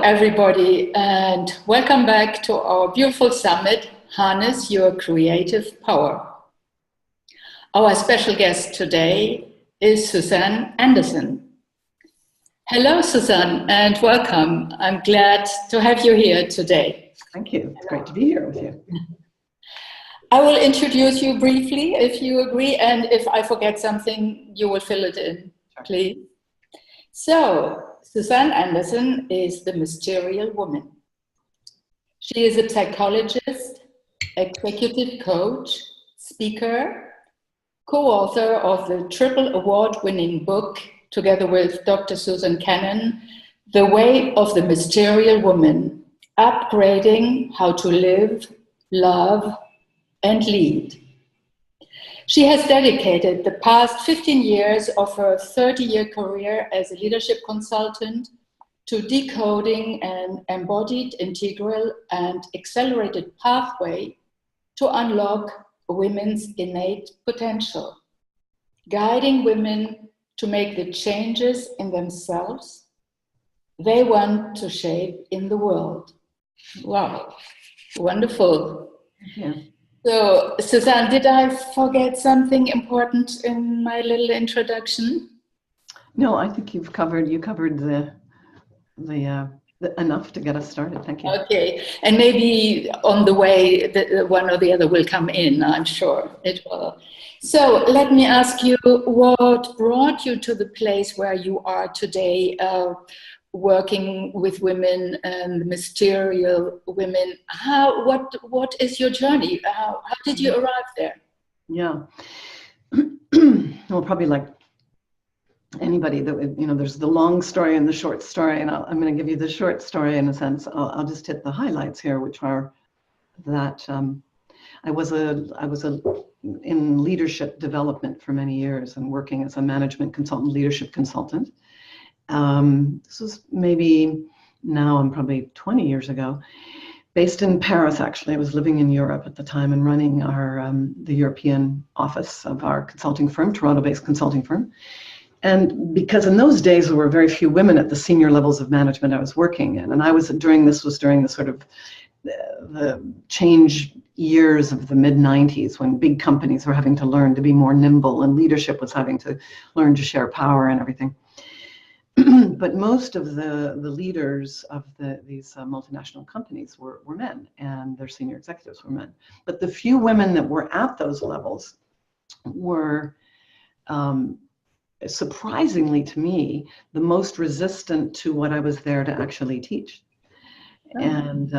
everybody, and welcome back to our beautiful summit, Harness Your Creative Power. Our special guest today is Suzanne Anderson. Hello, Suzanne, and welcome. I'm glad to have you here today. Thank you. It's great to be here with you. I will introduce you briefly, if you agree, and if I forget something, you will fill it in, please. So, Suzanne Anderson is the Mysterial Woman. She is a psychologist, executive coach, speaker, co-author of the triple award-winning book, together with Dr. Susan Cannon, The Way of the Mysterial Woman, Upgrading How to Live, Love, and Lead. She has dedicated the past 15 years of her 30-year career as a leadership consultant to decoding an embodied, integral, and accelerated pathway to unlock women's innate potential, guiding women to make the changes in themselves they want to shape in the world. Wow, wonderful. Yeah. So, Suzanne, did I forget something important in my little introduction? No, I think you covered the enough to get us started. Thank you. Okay, and maybe on the way, one or the other will come in, I'm sure it will. So let me ask you, what brought you to the place where you are today, working with women and mysterial women? What is your journey? How did you arrive there? Yeah. Well, probably like anybody that would, there's the long story and the short story, and I'm going to give you the short story in a sense. I'll just hit the highlights here, which are that I was in leadership development for many years and working as a management consultant, leadership consultant. This was maybe, now I'm probably 20 years ago, based in Paris, actually. I was living in Europe at the time and running the European office of our consulting firm, Toronto-based consulting firm. And because in those days there were very few women at the senior levels of management I was working in, and I was during the sort of the change years of the mid-90s, when big companies were having to learn to be more nimble and leadership was having to learn to share power and everything. But most of the leaders of these multinational companies were men, and their senior executives were men. But the few women that were at those levels were, surprisingly to me, the most resistant to what I was there to actually teach. And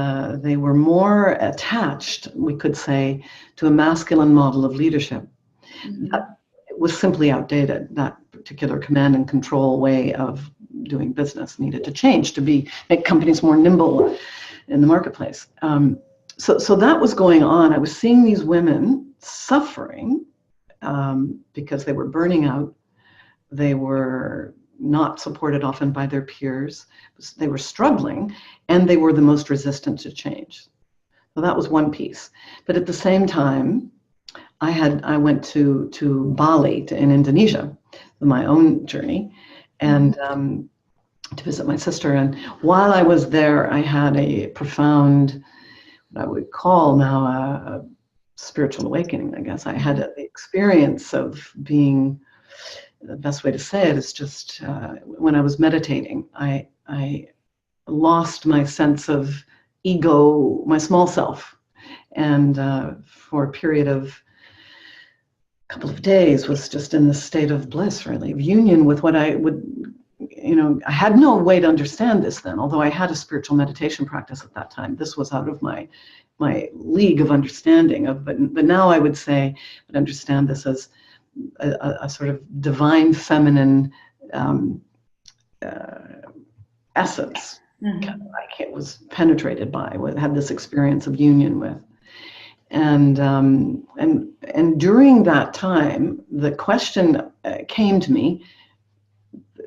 they were more attached, we could say, to a masculine model of leadership. That was simply outdated. That particular command and control way of doing business needed to change to make companies more nimble in the marketplace. So that was going on. I was seeing these women suffering because they were burning out. They were not supported often by their peers. They were struggling, and they were the most resistant to change. So that was one piece. But at the same time, I went to Bali in Indonesia, my own journey, and to visit my sister. And while I was there, I had a profound, what I would call now a spiritual awakening, I guess. I had the experience of being, the best way to say it is just when I was meditating, I lost my sense of ego, my small self, and for a period of a couple of days was just in this state of bliss, really, of union with what I would, I had no way to understand this then, although I had a spiritual meditation practice at that time. This was out of my league of understanding of, but now I would say, I understand this as a sort of divine feminine essence. Like it was penetrated by, had this experience of union with. And during that time, the question came to me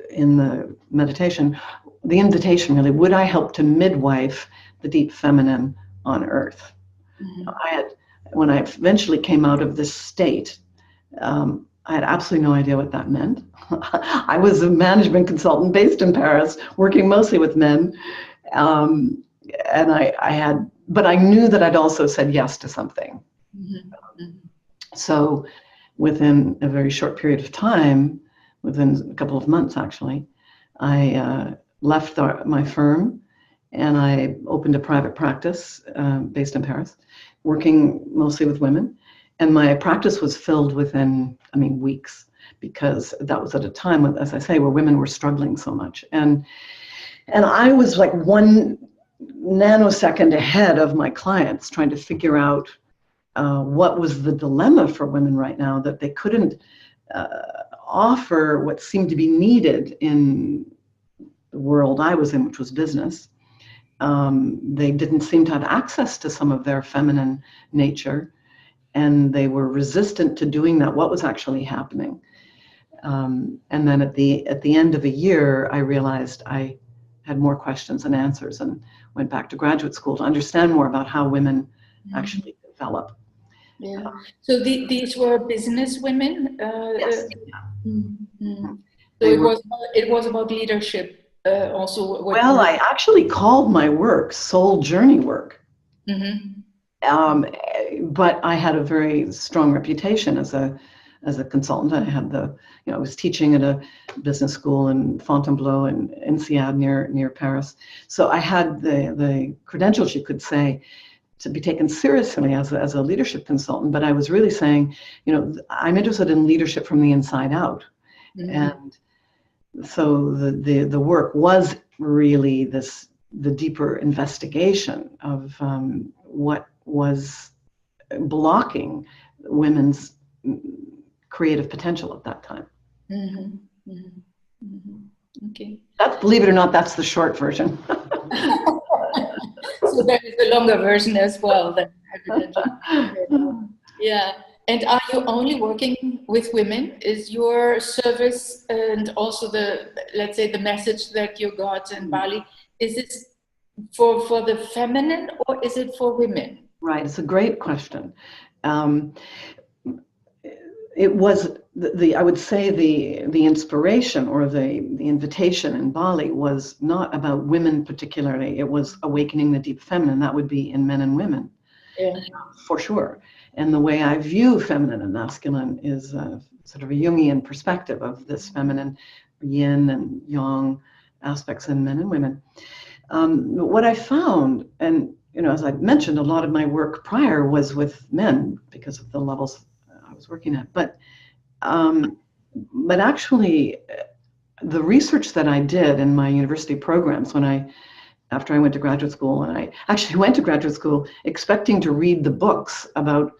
in the meditation, the invitation really, would I help to midwife the deep feminine on earth? When I eventually came out of this state, I had absolutely no idea what that meant. I was a management consultant based in Paris, working mostly with men. And but I knew that I'd also said yes to something. So within a very short period of time, within a couple of months actually, I left my firm and I opened a private practice based in Paris, working mostly with women. And my practice was filled within, weeks, because that was at a time when, as I say, where women were struggling so much. And I was like one nanosecond ahead of my clients, trying to figure out what was the dilemma for women right now, that they couldn't offer what seemed to be needed in the world I was in, which was business. They didn't seem to have access to some of their feminine nature, and they were resistant to doing that. What was actually happening? And then at the end of a year, I realized I had more questions than answers, and went back to graduate school to understand more about how women actually develop. Yeah. So these were business women. Yes. So it was about leadership also. Well, I actually called my work soul journey work. But I had a very strong reputation as a consultant. I had I was teaching at a business school in Fontainebleau and INSEAD near Paris. So I had the credentials, you could say, to be taken seriously as a leadership consultant. But I was really saying, I'm interested in leadership from the inside out. And so the work was really the deeper investigation of what was blocking women's creative potential at that time. Okay. That's, believe it or not, that's the short version. So there is a longer version as well, then, evidently. Yeah. And are you only working with women? Is your service and also let's say the message that you got in Bali, is it for the feminine or is it for women? Right, it's a great question. It was I would say the inspiration or the invitation in Bali was not about women particularly. It was awakening the deep feminine. That would be in men and women, for sure. And the way I view feminine and masculine is sort of a Jungian perspective of this feminine, yin and yang aspects in men and women. What I found, and as I mentioned, a lot of my work prior was with men because of the levels I was working at. But actually, the research that I did in my university programs after I went to graduate school, and I actually went to graduate school expecting to read the books about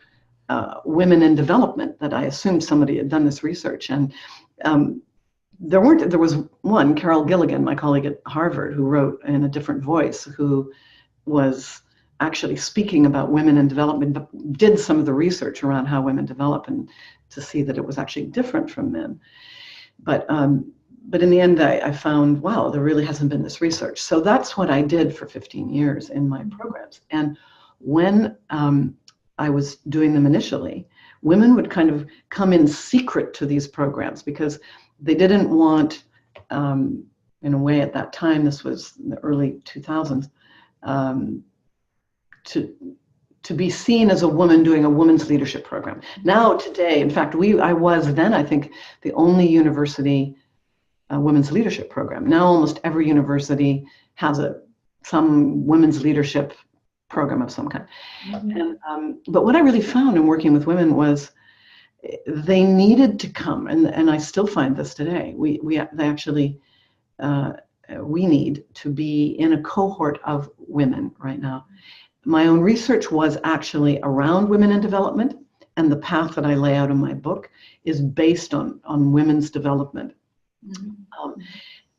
women in development, that I assumed somebody had done this research. And there was one, Carol Gilligan, my colleague at Harvard, who wrote in a different voice, who was actually speaking about women in development, but did some of the research around how women develop, and to see that it was actually different from men. But in the end, I found, wow, there really hasn't been this research. So that's what I did for 15 years in my programs. And when I was doing them initially, women would kind of come in secret to these programs because they didn't want, in a way at that time, this was in the early 2000s, to be seen as a woman doing a women's leadership program. Now, today, in fact, I was then, I think, the only university women's leadership program. Now almost every university has some women's leadership program of some kind. And, but what I really found in working with women was they needed to come, and I still find this today. We need to be in a cohort of women right now. My own research was actually around women in development, and the path that I lay out in my book is based on women's development.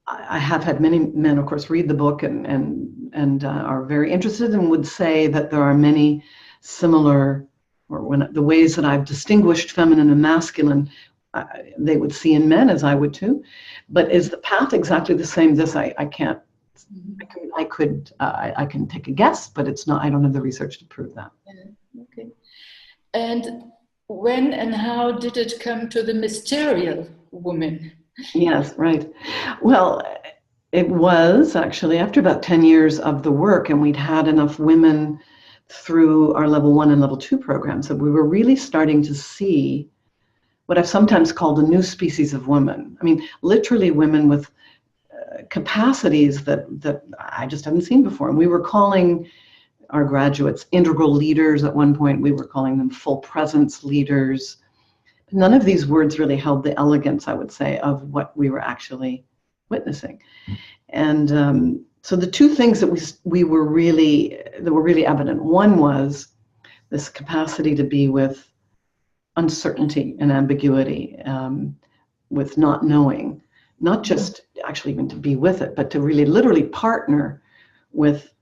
I have had many men, of course, read the book and are very interested, and would say that there are many similar, the ways that I've distinguished feminine and masculine, they would see in men, as I would too. But is the path exactly the same? This I can't. I can take a guess, but it's not. I don't have the research to prove that. Okay. And when and how did it come to the Mysterial Woman? Yes, right. Well, it was actually after about 10 years of the work, and we'd had enough women through our level 1 and level 2 programs that we were really starting to see what I've sometimes called a new species of women. I mean, literally women with capacities that I just haven't seen before. And we were calling our graduates integral leaders at one point. We were calling them full presence leaders. None of these words really held the elegance, I would say, of what we were actually witnessing. And so the two things that we were really evident. One was this capacity to be with uncertainty and ambiguity, with not knowing, not just actually even to be with it, but to really literally partner with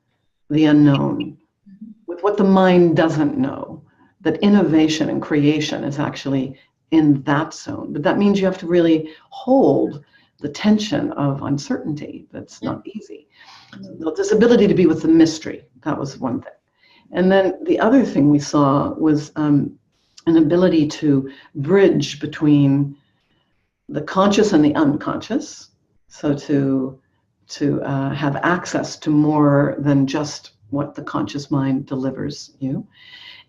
the unknown, with what the mind doesn't know, that innovation and creation is actually in that zone. But that means you have to really hold the tension of uncertainty. That's not easy. So this ability to be with the mystery, that was one thing. And then the other thing we saw was an ability to bridge between the conscious and the unconscious. So to have access to more than just what the conscious mind delivers you,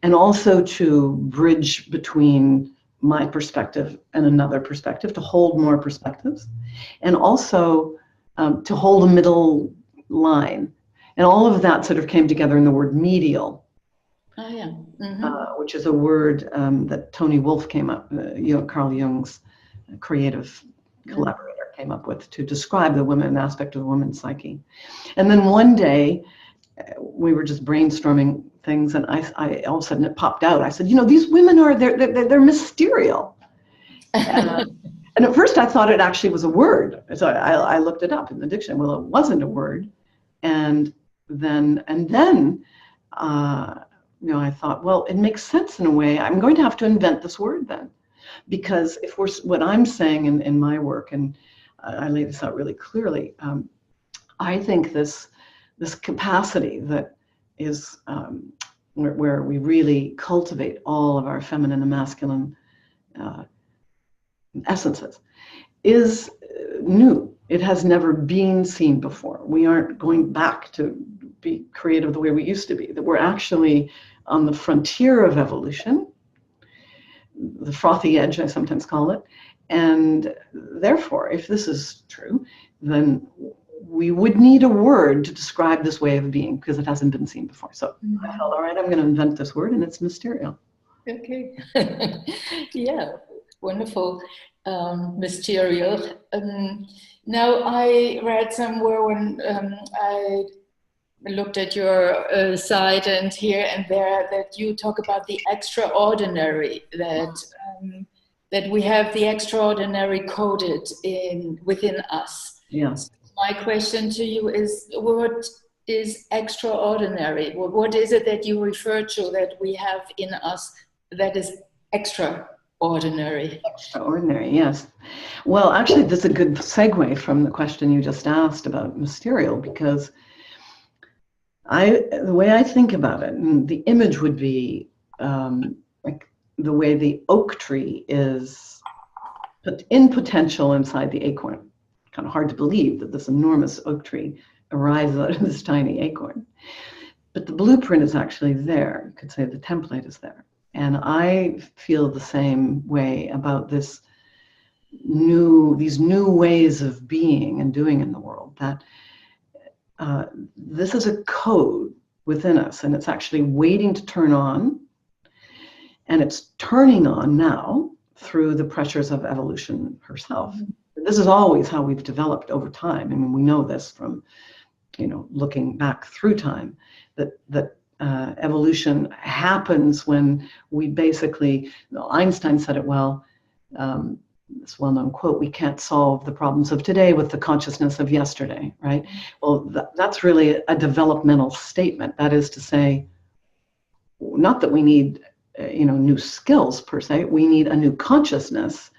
and also to bridge between my perspective and another perspective, to hold more perspectives, and also to hold a middle line. And all of that sort of came together in the word medial, which is a word that Tony Wolff came up, Carl Jung's creative collaborator, came up with to describe the women aspect of the woman's psyche. And then one day, we were just brainstorming things, and I all of a sudden it popped out. I said, these women they're mysterial. And at first I thought it actually was a word. So I looked it up in the dictionary. Well, it wasn't a word. And then I thought, well, it makes sense in a way. I'm going to have to invent this word then. Because if what I'm saying in my work, and I lay this out really clearly, I think this capacity that is where we really cultivate all of our feminine and masculine essences is new. It has never been seen before. We aren't going back to be creative the way we used to be, that we're actually on the frontier of evolution, the frothy edge, I sometimes call it. And therefore, if this is true, then we would need a word to describe this way of being, because it hasn't been seen before. So I felt, all right, I'm going to invent this word, and it's mysterial. Okay. Yeah, wonderful. Mysterial. Now, I read somewhere when I looked at your site and here and there that you talk about the extraordinary, that we have the extraordinary coded within us. Yes. My question to you is, what is extraordinary? What is it that you refer to that we have in us that is extraordinary? Extraordinary, yes. Well, actually, that's a good segue from the question you just asked about mysterial, because the way I think about it, and the image would be like the way the oak tree is put in potential inside the acorn. Kind of hard to believe that this enormous oak tree arises out of this tiny acorn. But the blueprint is actually there. You could say the template is there. And I feel the same way about these new ways of being and doing in the world, that this is a code within us, and it's actually waiting to turn on. And it's turning on now through the pressures of evolution herself. This is always how we've developed over time. I mean, we know this from, looking back through time, that evolution happens when we basically, Einstein said it well, this well-known quote, we can't solve the problems of today with the consciousness of yesterday, right? Well, that's really a developmental statement. That is to say, not that we need new skills per se, we need a new consciousness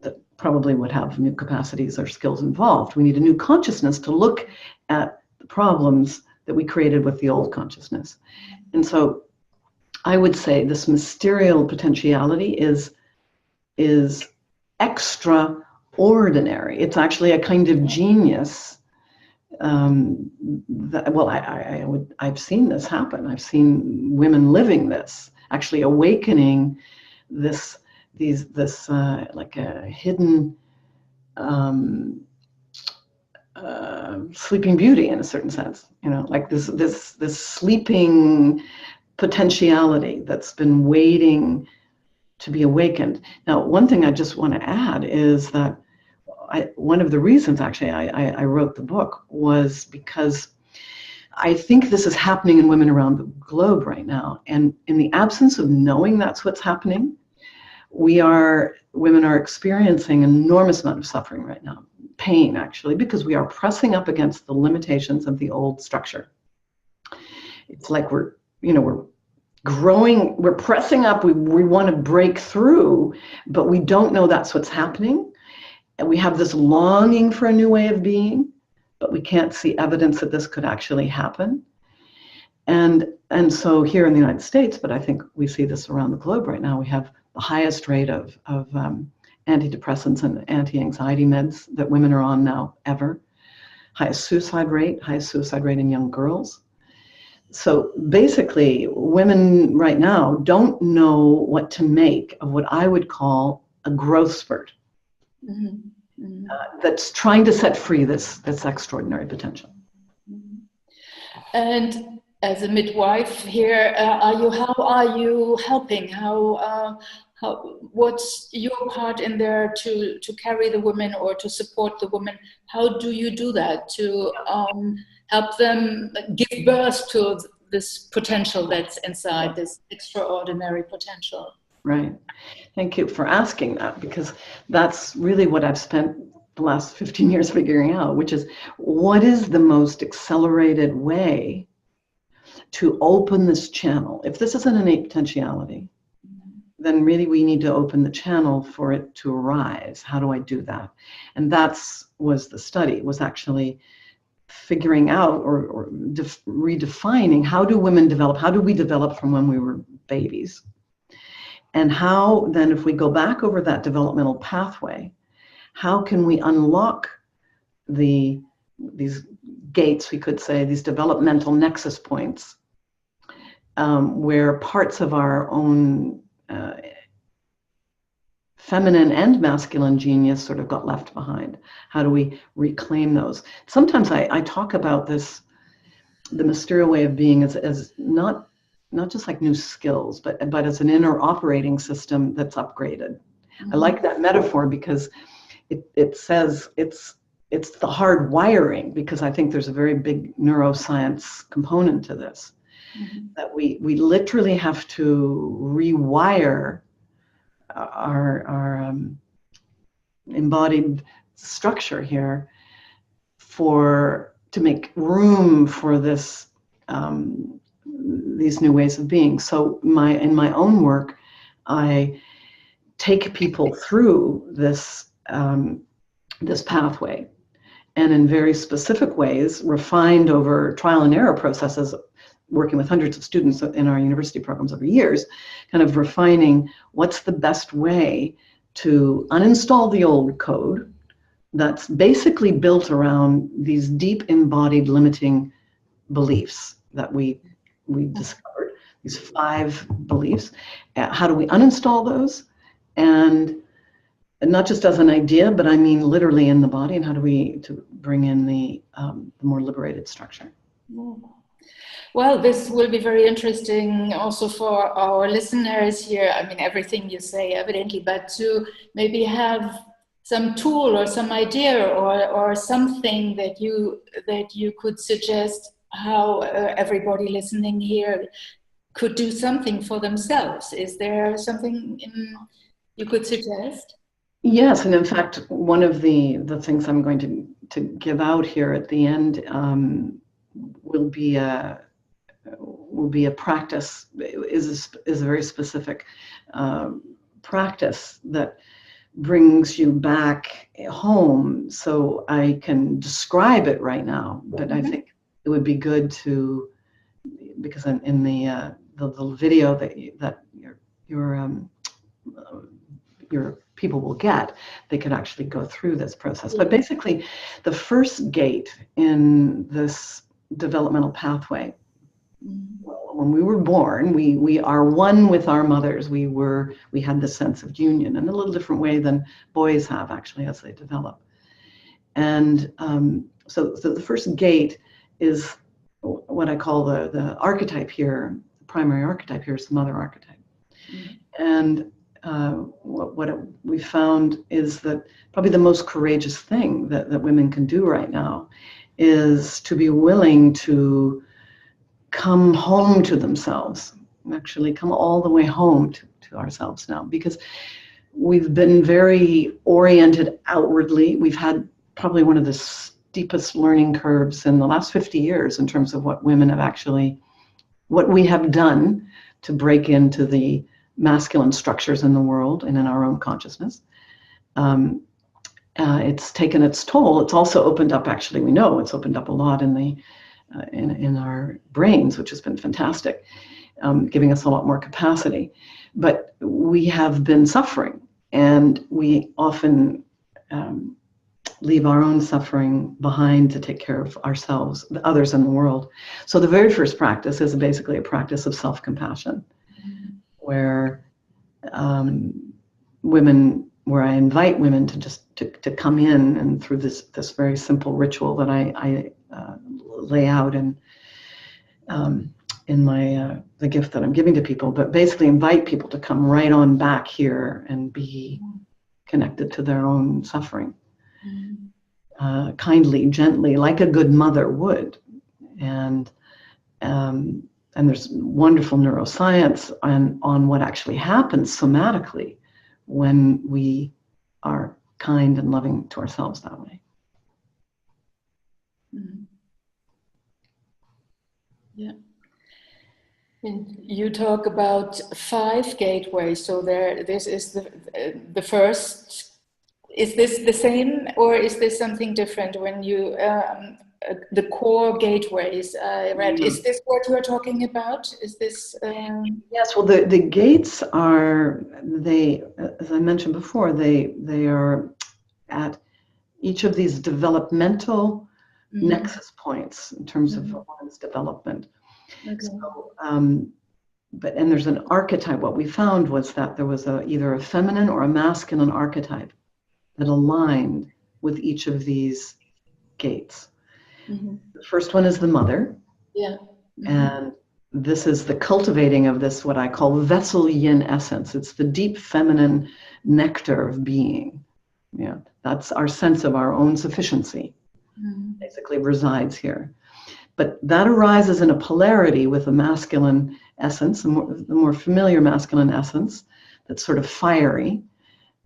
that probably would have new capacities or skills involved. We need a new consciousness to look at the problems that we created with the old consciousness. And so I would say this mysterial potentiality is extraordinary. It's actually a kind of genius. I've seen this happen. I've seen women living this, actually awakening this like a hidden sleeping beauty in a certain sense. Like this sleeping potentiality that's been waiting to be awakened. Now, one thing I just want to add is that one of the reasons actually I wrote the book was because I think this is happening in women around the globe right now. And in the absence of knowing that's what's happening, women are experiencing an enormous amount of suffering right now, pain actually, because we are pressing up against the limitations of the old structure. It's like we're growing, we're pressing up, we want to break through, but we don't know that's what's happening. And we have this longing for a new way of being, but we can't see evidence that this could actually happen. And so here in the United States, but I think we see this around the globe right now, we have the highest rate of antidepressants and anti-anxiety meds that women are on now ever. Highest suicide rate in young girls. So basically, women right now don't know what to make of what I would call a growth spurt. Mm-hmm. Mm-hmm. That's trying to set free this extraordinary potential. Mm-hmm. And as a midwife here, how are you helping? What's your part in there to carry the women or to support the women? How do you do that to help them give birth to this potential that's inside, this extraordinary potential? Right. Thank you for asking that, because that's really what I've spent the last 15 years figuring out, which is what is the most accelerated way to open this channel. If this is an innate potentiality, then really we need to open the channel for it to arise. How do I do that? And was the study, was actually figuring out or redefining how do women develop, how do we develop from when we were babies? And how then, if we go back over that developmental pathway, how can we unlock these gates, we could say, these developmental nexus points, where parts of our own feminine and masculine genius sort of got left behind? How do we reclaim those? Sometimes I talk about this, the mysterial way of being, as not just like new skills, but as an inner operating system that's upgraded. Mm-hmm. I like that metaphor because it says it's the hard wiring, because I think there's a very big neuroscience component to this. Mm-hmm. That we literally have to rewire our embodied structure here to make room for this these new ways of being. So in my own work, I take people through this this pathway, and in very specific ways, refined over trial and error processes, working with hundreds of students in our university programs over years, kind of refining what's the best way to uninstall the old code that's basically built around these deep embodied limiting beliefs that we discovered, these 5 beliefs. How do we uninstall those? And not just as an idea, but I mean literally in the body, and how do we to bring in the more liberated structure? Well, this will be very interesting also for our listeners here. I mean, everything you say, evidently, but to maybe have some tool or some idea or something that you could suggest how everybody listening here could do something for themselves. Is there something you could suggest? Yes, and in fact, one of the things I'm going to give out here at the end will be a practice, is a very specific practice that brings you back home. So I can describe it right now, but I think it would be good to, because in the the video that your people will get, they could actually go through this process. But basically, the first gate in this developmental pathway, when we were born, we are one with our mothers. We had this sense of union in a little different way than boys have actually as they develop. And so the first gate is what I call the archetype here. The primary archetype here is the mother archetype. And what we found is that probably the most courageous thing that women can do right now is to be willing to come home to themselves, actually come all the way home to ourselves now, because we've been very oriented outwardly. We've had probably one of the steepest learning curves in the last 50 years in terms of what women have actually, what we have done to break into the masculine structures in the world and in our own consciousness. It's taken its toll. It's also opened up, actually, we know it's opened up a lot in the in our brains, which has been fantastic, giving us a lot more capacity. But we have been suffering, and we often leave our own suffering behind to take care of ourselves, the others in the world. So the very first practice is basically a practice of self-compassion, where where I invite women to just to come in, and through this very simple ritual that I lay out in my the gift that I'm giving to people, but basically invite people to come right on back here and be connected to their own suffering, kindly, gently, like a good mother would. And there's wonderful neuroscience on what actually happens somatically when we are kind and loving to ourselves that way. Yeah. And you talk about 5 gateways. So this is the first. Is this the same, or is this something different when you the core gateways I read? Is this what you are talking about? Is this? Yes. Well, the gates are, as I mentioned before, they are at each of these developmental nexus points in terms of one's development. Okay. So, and there's an archetype. What we found was that there was either a feminine or a masculine archetype that aligned with each of these gates. The first one is the mother. Yeah. And this is the cultivating of this, what I call vessel yin essence. It's the deep feminine nectar of being. Yeah, that's our sense of our own sufficiency, basically resides here. But that arises in a polarity with a masculine essence, the more familiar masculine essence that's sort of fiery,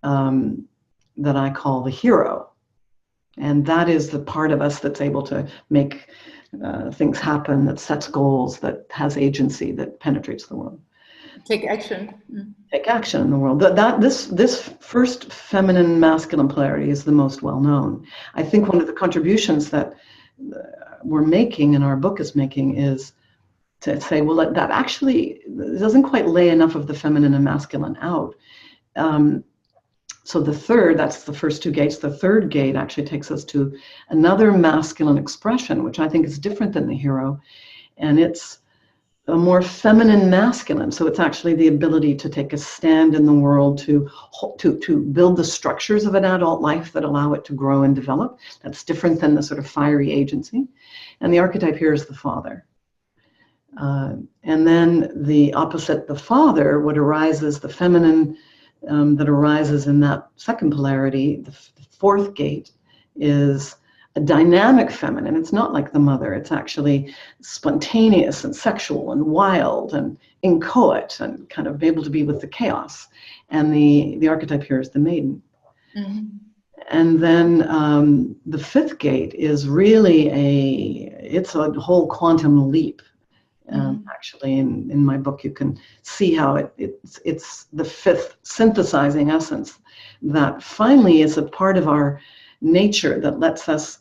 that I call the hero. And that is the part of us that's able to make things happen, that sets goals, that has agency, that penetrates the world. Take action. Take action in the world. This first feminine masculine polarity is the most well known. I think one of the contributions that we're making, and our book is making, is to say, well, that actually doesn't quite lay enough of the feminine and masculine out. So that's the first 2 gates. The third gate actually takes us to another masculine expression, which I think is different than the hero. And it's a more feminine masculine. So it's actually the ability to take a stand in the world, to build the structures of an adult life that allow it to grow and develop. That's different than the sort of fiery agency. And the archetype here is the father. And then the opposite, the father, what arises, the feminine that arises in that second polarity, the 4th gate, is a dynamic feminine. It's not like the mother. It's actually spontaneous and sexual and wild and inchoate and kind of able to be with the chaos. And the archetype here is the maiden. And then the 5th gate is really it's a whole quantum leap. Actually, in my book, you can see how it's the 5th synthesizing essence that finally is a part of our nature that lets us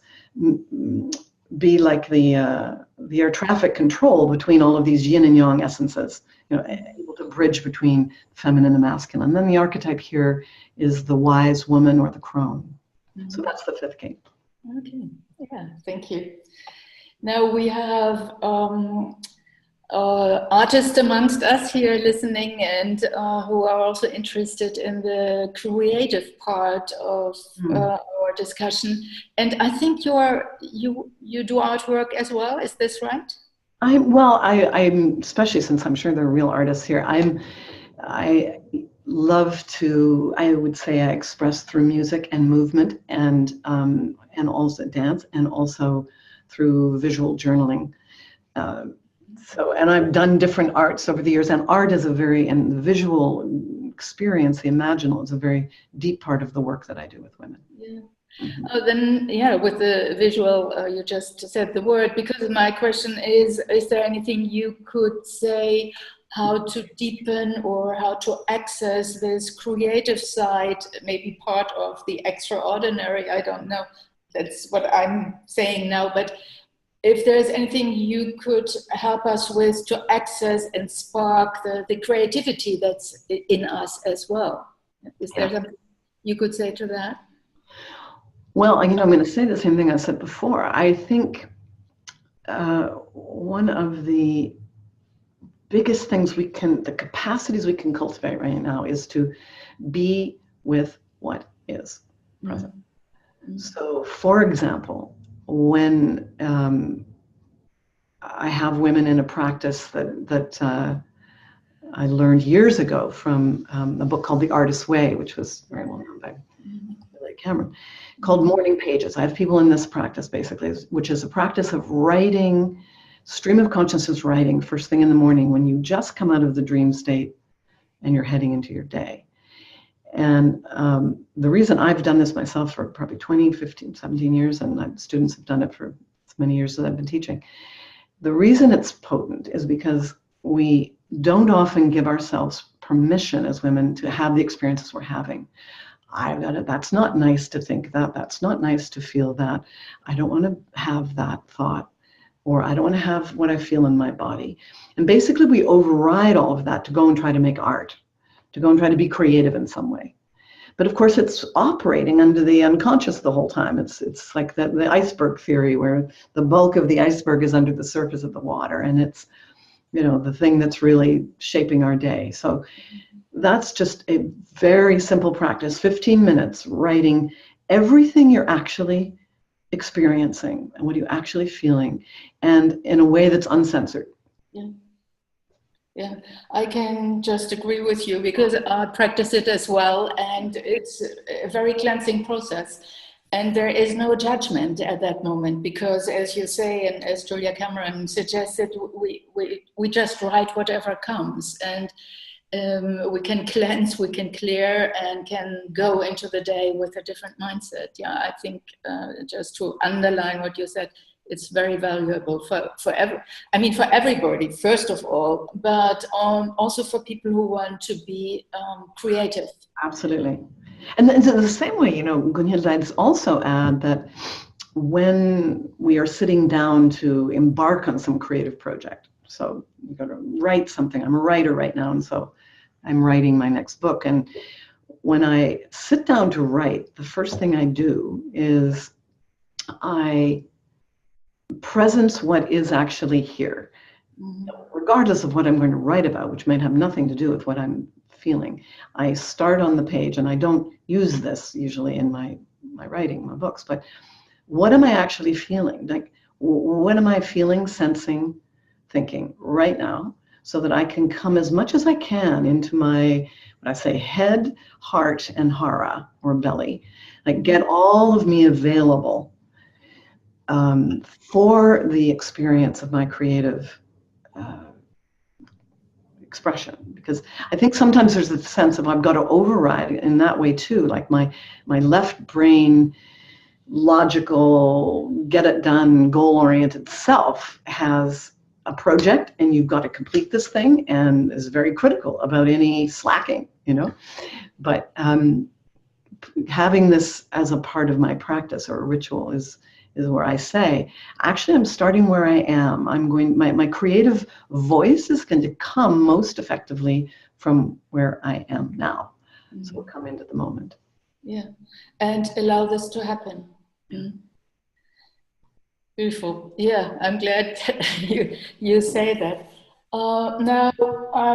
be like the air traffic control between all of these yin and yang essences, able to bridge between feminine and masculine. And then the archetype here is the wise woman or the crone. Mm-hmm. So that's the fifth gate. Okay, yeah, thank you. Now we have artists amongst us here listening, and who are also interested in the creative part of our discussion. And I think you do artwork as well. Is this right? I'm especially since I'm sure there are real artists here. I love to. I would say I express through music and movement, and also dance, and also through visual journaling. And I've done different arts over the years, and art is and the visual experience, the imaginal, is a very deep part of the work that I do with women. Yeah. Mm-hmm. Oh, then, yeah, with the visual, you just said the word, because my question is there anything you could say how to deepen or how to access this creative side, maybe part of the extraordinary? I don't know. That's what I'm saying now, but if there's anything you could help us with to access and spark the creativity that's in us as well. Is there something you could say to that? Well, I'm going to say the same thing I said before. I think one of the biggest things the capacities we can cultivate right now is to be with what is present. Mm-hmm. So, for example, when I have women in a practice that I learned years ago from a book called The Artist's Way, which was very well known by Billy Cameron, called Morning Pages. I have people in this practice, basically, which is a practice of writing, stream of consciousness writing, first thing in the morning when you just come out of the dream state and you're heading into your day. And the reason I've done this myself for probably 20, 15, 17 years, and my students have done it for as many years as I've been teaching, the reason it's potent is because we don't often give ourselves permission as women to have the experiences we're having. That's not nice to think that. That's not nice to feel that. I don't want to have that thought, or I don't want to have what I feel in my body. And basically we override all of that to go and try to make art, to go and try to be creative in some way. But of course it's operating under the unconscious the whole time. It's like the iceberg theory, where the bulk of the iceberg is under the surface of the water, and it's the thing that's really shaping our day. So that's just a very simple practice, 15 minutes, writing everything you're actually experiencing and what you're actually feeling, and in a way that's uncensored. Yeah, I can just agree with you, because I practice it as well, and it's a very cleansing process. And there is no judgment at that moment, because, as you say, and as Julia Cameron suggested, we just write whatever comes, and we can cleanse, we can clear, and can go into the day with a different mindset. Yeah, I think just to underline what you said, it's very valuable for everybody, first of all, but also for people who want to be creative. Absolutely. And in the same way, Gunhild, I'd also add that when we are sitting down to embark on some creative project, so you've got to write something. I'm a writer right now, and so I'm writing my next book. And when I sit down to write, the first thing I do is I presence what is actually here, regardless of what I'm going to write about, which might have nothing to do with what I'm feeling. I start on the page, and I don't use this usually in my writing, my books, but what am I actually feeling? Like, what am I feeling, sensing, thinking right now, so that I can come as much as I can into my, what I say, head, heart, and hara, or belly, like get all of me available for the experience of my creative expression. Because I think sometimes there's a sense of I've got to override in that way too, like my left brain, logical, get it done, goal-oriented self has a project, and you've got to complete this thing, and is very critical about any slacking, But having this as a part of my practice or a ritual is is where I say, actually, I'm starting where I am. My creative voice is going to come most effectively from where I am now. So we'll come into the moment. Yeah, and allow this to happen. Beautiful. Yeah, I'm glad you say that. Now,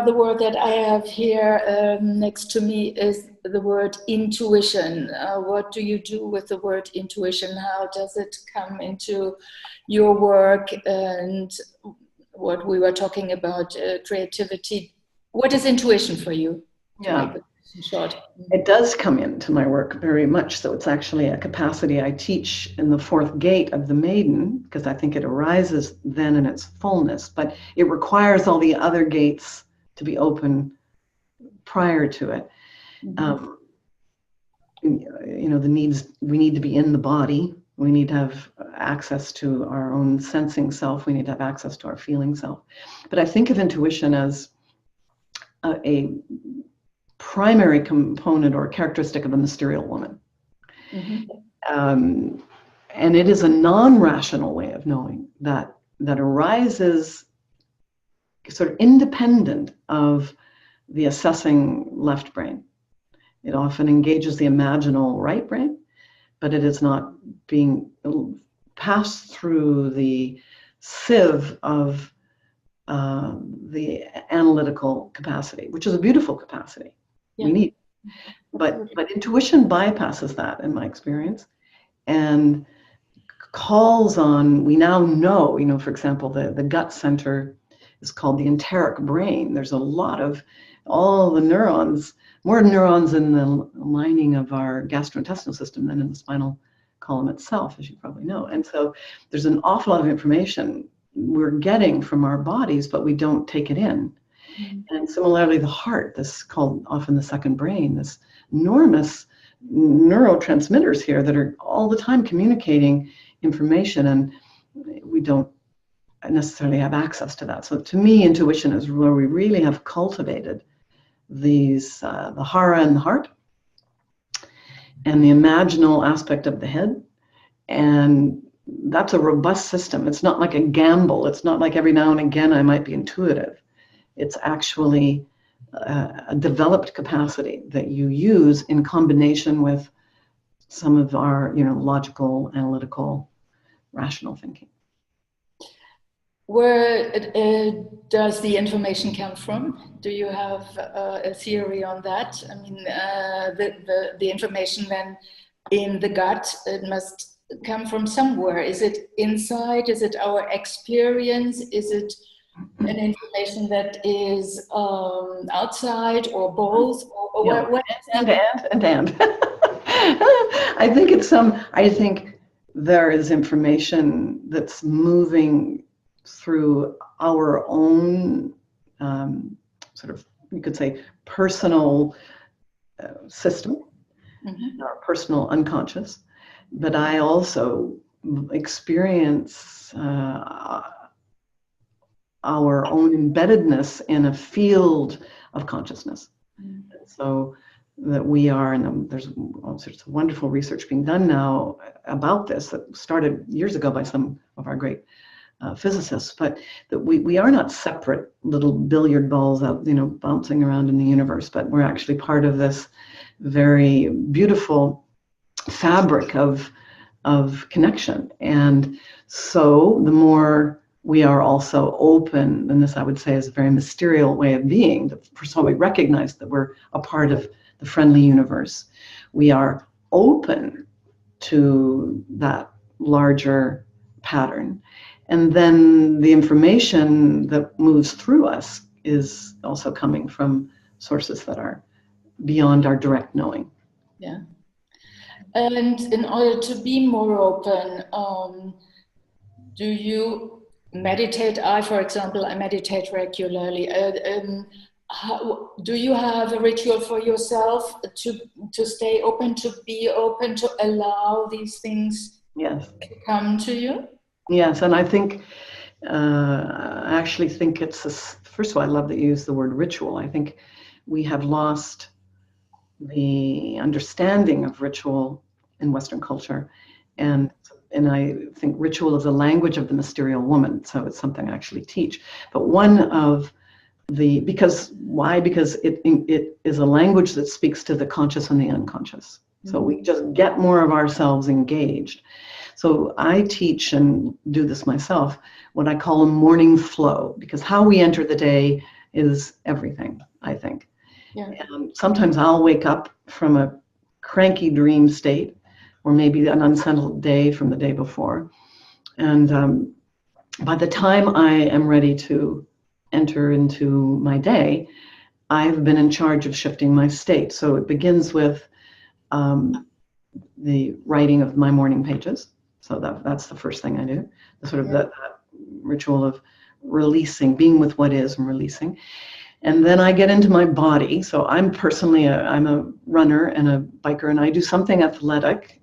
the word that I have here next to me is the word intuition. What do you do with the word intuition? How does it come into your work? And what we were talking about, creativity. What is intuition for you? Yeah. In short. It does come into my work very much. So it's actually a capacity I teach in the fourth gate of the maiden, because I think it arises then in its fullness, but it requires all the other gates to be open prior to it. The needs, we need to be in the body. We need to have access to our own sensing self. We need to have access to our feeling self. But I think of intuition as a primary component or characteristic of the Mysterial Woman. And it is a non-rational way of knowing that arises sort of independent of the assessing left brain. It often engages the imaginal right brain, but it is not being passed through the sieve of the analytical capacity, which is a beautiful capacity. We need, but intuition bypasses that in my experience, and calls on, we now know, for example, the gut center is called the enteric brain. There's a lot of all the neurons, more neurons in the lining of our gastrointestinal system than in the spinal column itself, as you probably know. And so there's an awful lot of information we're getting from our bodies, but we don't take it in. And similarly, the heart, this called often the second brain, this enormous neurotransmitters here that are all the time communicating information, and we don't necessarily have access to that. So to me, intuition is where we really have cultivated these, the hara and the heart, and the imaginal aspect of the head. And that's a robust system. It's not like a gamble. It's not like every now and again I might be intuitive. It's actually a developed capacity that you use in combination with some of our, logical, analytical, rational thinking. Where does the information come from? Do you have a theory on that? I mean, the information then in the gut, it must come from somewhere. Is it inside? Is it our experience? Is it an information that is outside, or both? Or what? And. I think there is information that's moving through our own sort of, you could say, personal system, our personal unconscious. But I also experience our own embeddedness in a field of consciousness. So that we are, and there's all sorts of wonderful research being done now about this that started years ago by some of our great physicists, but that we are not separate little billiard balls out, bouncing around in the universe, but we're actually part of this very beautiful fabric of connection. And so the more we are also open, and this I would say is a very mysterious way of being, first of all, we recognize that we're a part of the friendly universe. We are open to that larger pattern. And then the information that moves through us is also coming from sources that are beyond our direct knowing. Yeah. And in order to be more open, do you meditate? For example, I meditate regularly. Do you have a ritual for yourself to stay open, to be open, to allow these things to come to you? Yes, and I think, I actually think it's, first of all, I love that you use the word ritual. I think we have lost the understanding of ritual in Western culture. And I think ritual is a language of the Mysterial Woman, so it's something I actually teach. But one of why? Because it is a language that speaks to the conscious and the unconscious. So we just get more of ourselves engaged. So I teach and do this myself, what I call a morning flow, because how we enter the day is everything, I think. Yeah. And sometimes I'll wake up from a cranky dream state, or maybe an unsettled day from the day before. And by the time I am ready to enter into my day, I've been in charge of shifting my state. So it begins with the writing of my morning pages. So that's the first thing I do, the sort of that ritual of releasing, being with what is and releasing. And then I get into my body. So I'm personally, I'm a runner and a biker, and I do something athletic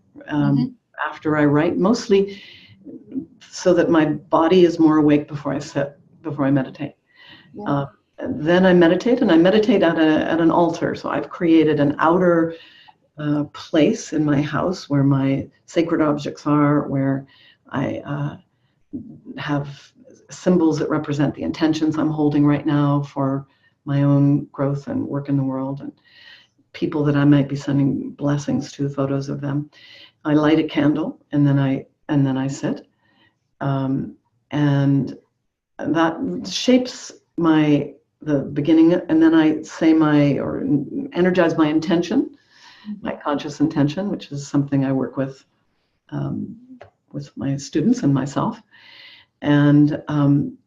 after I write, mostly so that my body is more awake before I sit, before I meditate. Yeah. Then I meditate, and I meditate at an altar. So I've created an outer place in my house where my sacred objects are, where I have symbols that represent the intentions I'm holding right now for my own growth and work in the world, and people that I might be sending blessings to, photos of them. I light a candle, and then I sit, and that shapes the beginning, and then I say or energize my intention, my conscious intention, which is something I work with my students and myself, and then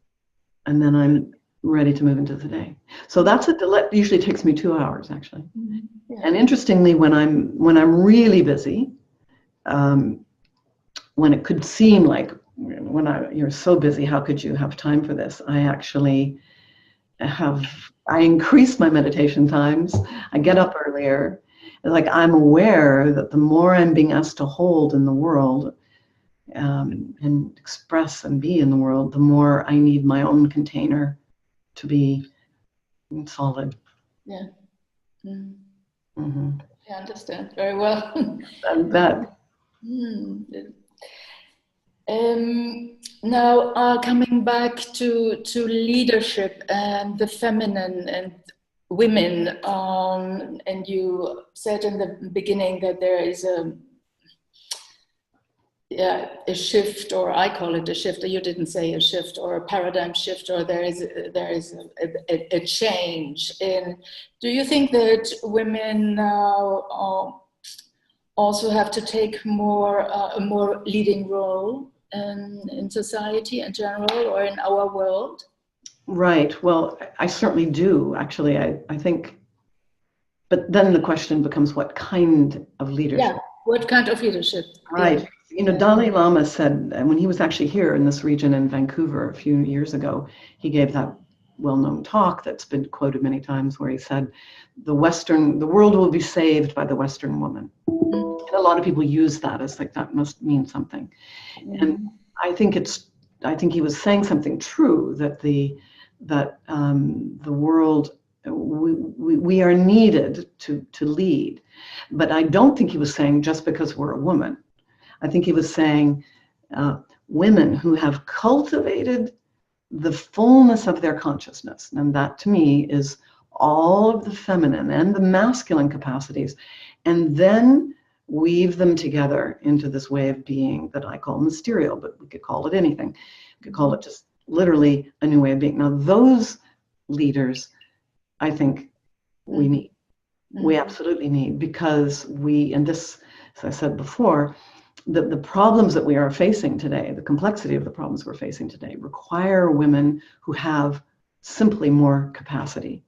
I'm ready to move into the day. So that usually takes me 2 hours, actually. Yeah. And interestingly, when I'm really busy, when it could seem like you're so busy, how could you have time for this? I actually I increase my meditation times. I get up earlier. Like, I'm aware that the more I'm being asked to hold in the world and express and be in the world, the more I need my own container to be solid. Yeah. Mm-hmm. I understand very well. Now, coming back to leadership and the feminine and women, and you said in the beginning that there is a shift, or I call it a shift, or you didn't say a shift, or a paradigm shift, or there is a change in. Do you think that women now also have to take a more leading role in society in general, or in our world? Right. Well, I certainly do, actually. I think, but then the question becomes, what kind of leadership? Yeah, what kind of leadership? Right. Yeah. Dalai Lama said, when he was actually here in this region in Vancouver a few years ago, he gave that well-known talk that's been quoted many times, where he said, the world will be saved by the Western woman. And a lot of people use that as like, that must mean something. And I think he was saying something true, that the world, we are needed to lead. But I don't think he was saying just because we're a woman. I think he was saying women who have cultivated the fullness of their consciousness. And that, to me, is all of the feminine and the masculine capacities, and then weave them together into this way of being that I call mysterial, but we could call it anything. We could call it just literally a new way of being. Now, those leaders, I think we need. We absolutely need, because and this, as I said before, the problems that we are facing today, the complexity of the problems we're facing today, require women who have simply more capacity.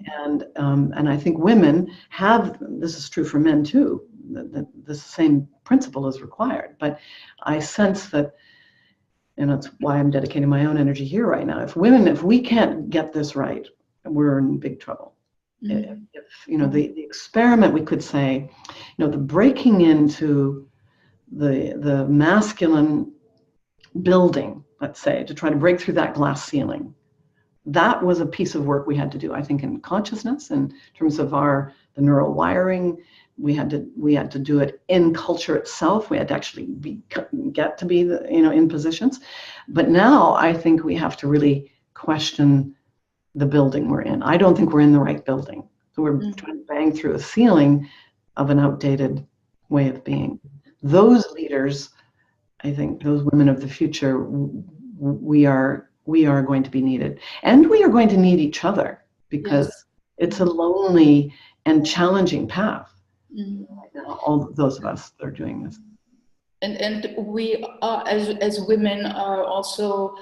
And I think women have, this is true for men too, the same principle is required. But I sense that, and that's why I'm dedicating my own energy here right now, if we can't get this right, we're in big trouble. If the experiment, we could say, the breaking into the masculine building, let's say, to try to break through that glass ceiling, that was a piece of work we had to do, I think, in consciousness, in terms of the neural wiring, we had to do it in culture itself. We had to actually get to be in positions. But now I think we have to really question the building we're in. I don't think we're in the right building. So we're trying to bang through a ceiling of an outdated way of being. Those leaders, I think, those women of the future, we are going to be needed, and we are going to need each other, because it's a lonely and challenging path. All those of us that are doing this, and we are, as women, are also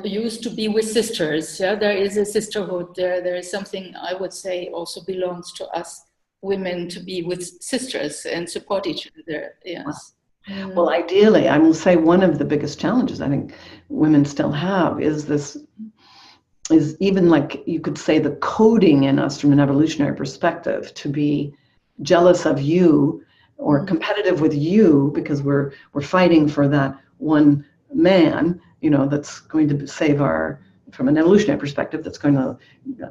used to be with sisters. Yeah, there is a sisterhood there. There is something, I would say, also belongs to us women, to be with sisters and support each other. Yes. Well, ideally, I will say one of the biggest challenges I think women still have is even, like, you could say, the coding in us from an evolutionary perspective to be jealous of you or competitive with you, because we're fighting for that one man, that's going to save from an evolutionary perspective, that's going to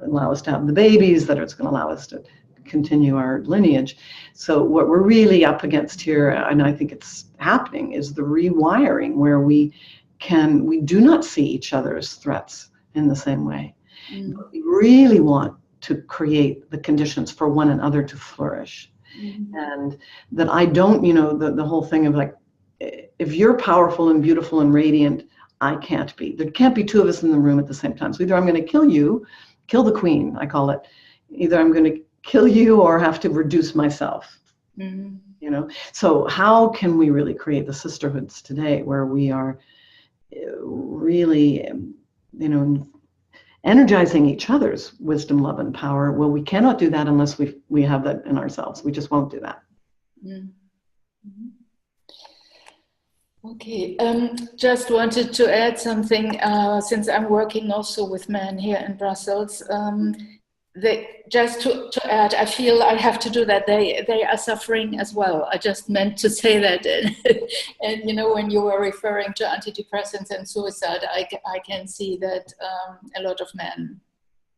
allow us to have the babies, that it's going to allow us to continue our lineage. So what we're really up against here, and I think it's happening, is the rewiring, where we do not see each other as threats in the same way. We really want to create the conditions for one another to flourish. And that I don't, the whole thing of, like, if you're powerful and beautiful and radiant, I can't be. There can't be two of us in the room at the same time. So either I'm going to kill the queen, I call it. Either I'm going to kill you or have to reduce myself. So how can we really create the sisterhoods today where we are really, energizing each other's wisdom, love, and power? Well, we cannot do that unless we have that in ourselves. We just won't do that. Okay, just wanted to add something, since I'm working also with men here in Brussels. Just to add, I feel I have to do that. They are suffering as well. I just meant to say that. And when you were referring to antidepressants and suicide, I can see that a lot of men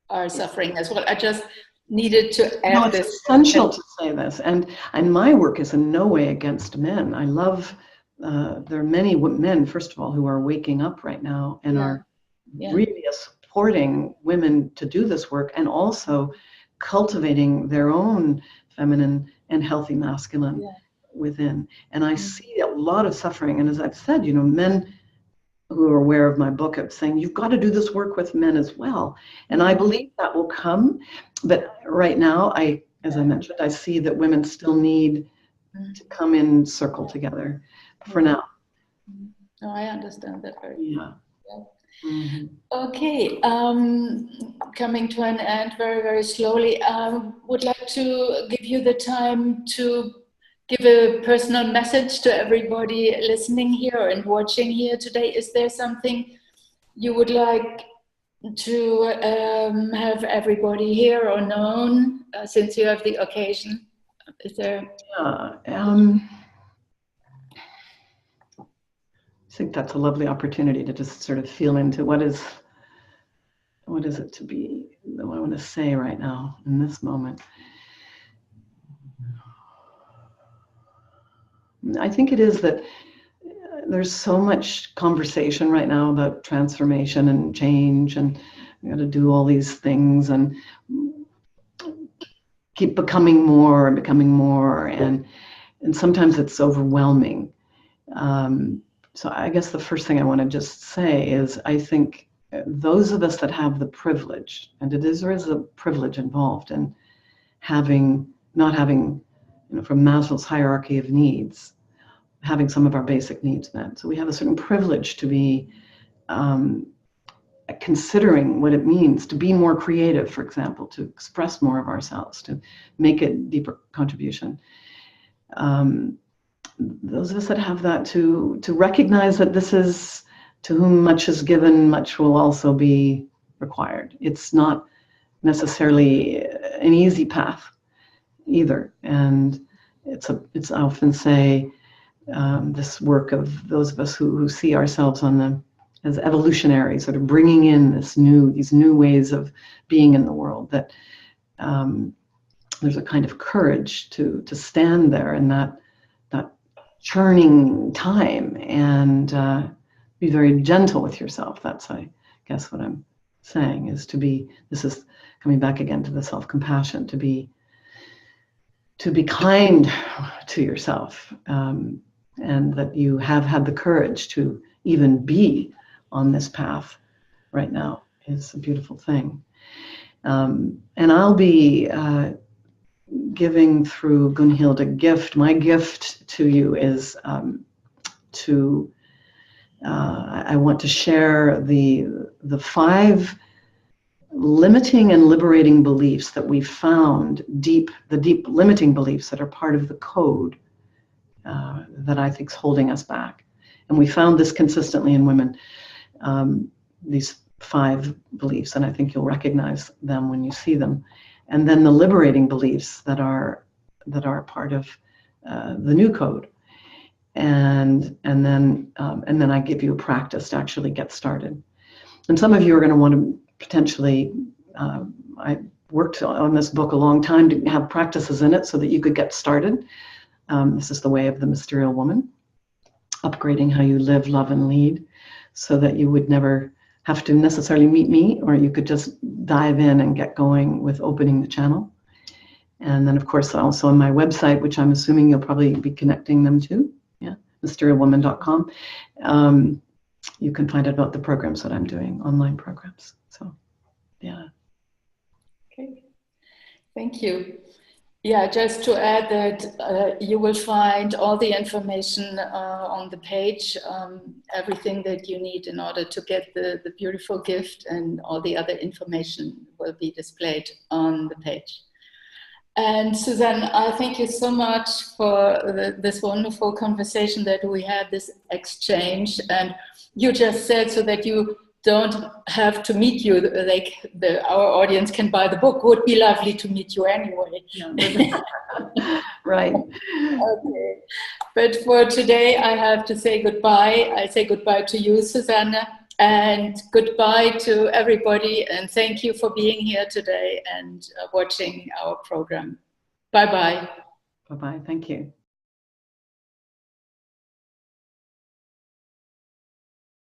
are suffering as well. I just needed to add this. It's essential to say this. And my work is in no way against men. I love, there are many men, first of all, who are waking up right now and are really supporting women to do this work, and also cultivating their own feminine and healthy masculine within. And I see a lot of suffering. And as I've said, men who are aware of my book of saying, you've got to do this work with men as well. And I believe that will come. But right now, as I mentioned, I see that women still need to come in circle together for now. No, I understand that very well. Okay, coming to an end very, very slowly. Would like to give you the time to give a personal message to everybody listening here and watching here today. Is there something you would like to have everybody here or known, since you have the occasion? Is there? I think that's a lovely opportunity to just sort of feel into what is it to be, what I want to say right now in this moment. I think it is that there's so much conversation right now about transformation and change, and we got to do all these things and keep becoming more, and sometimes it's overwhelming. So I guess the first thing I want to just say is, I think those of us that have the privilege, and there is a privilege involved in not having, from Maslow's hierarchy of needs, having some of our basic needs met. So we have a certain privilege to be considering what it means to be more creative, for example, to express more of ourselves, to make a deeper contribution. Those of us that have that, to recognize that this is, to whom much is given, much will also be required. It's not necessarily an easy path either. And it's I often say, this work of those of us who see ourselves as evolutionary, sort of bringing in these new ways of being in the world, that there's a kind of courage to stand there in that churning time and be very gentle with yourself. That's, I guess, what I'm saying is to be. This is coming back again to the self-compassion, to be kind to yourself, and that you have had the courage to even be on this path right now is a beautiful thing. And I'll be giving through Gunhild a gift. My gift to you is I want to share the 5 limiting and liberating beliefs that we found, the deep limiting beliefs that are part of the code that I think is holding us back. And we found this consistently in women, these 5 beliefs, and I think you'll recognize them when you see them. And then the liberating beliefs that are part of the new code. And then I give you a practice to actually get started. And some of you are going to want to potentially, I worked on this book a long time to have practices in it so that you could get started. This is the way of the Mysterial Woman, upgrading how you live, love, and lead, so that you would never have to necessarily meet me, or you could just dive in and get going with opening the channel. And then, of course, also on my website, which I'm assuming you'll probably be connecting them to, mysterialwoman.com. You can find out about the programs that I'm doing, online programs. So, yeah. Okay, thank you. Yeah, just to add that you will find all the information on the page, everything that you need in order to get the beautiful gift, and all the other information will be displayed on the page. And Suzanne, I thank you so much for this wonderful conversation that we had, this exchange. And you just said so that you don't have to meet you, like our audience can buy the book. Would be lovely to meet you anyway. Yeah. Right. Okay. But for today, I have to say goodbye. I say goodbye to you, Suzanne, and goodbye to everybody. And thank you for being here today and watching our program. Bye-bye. Bye-bye. Thank you.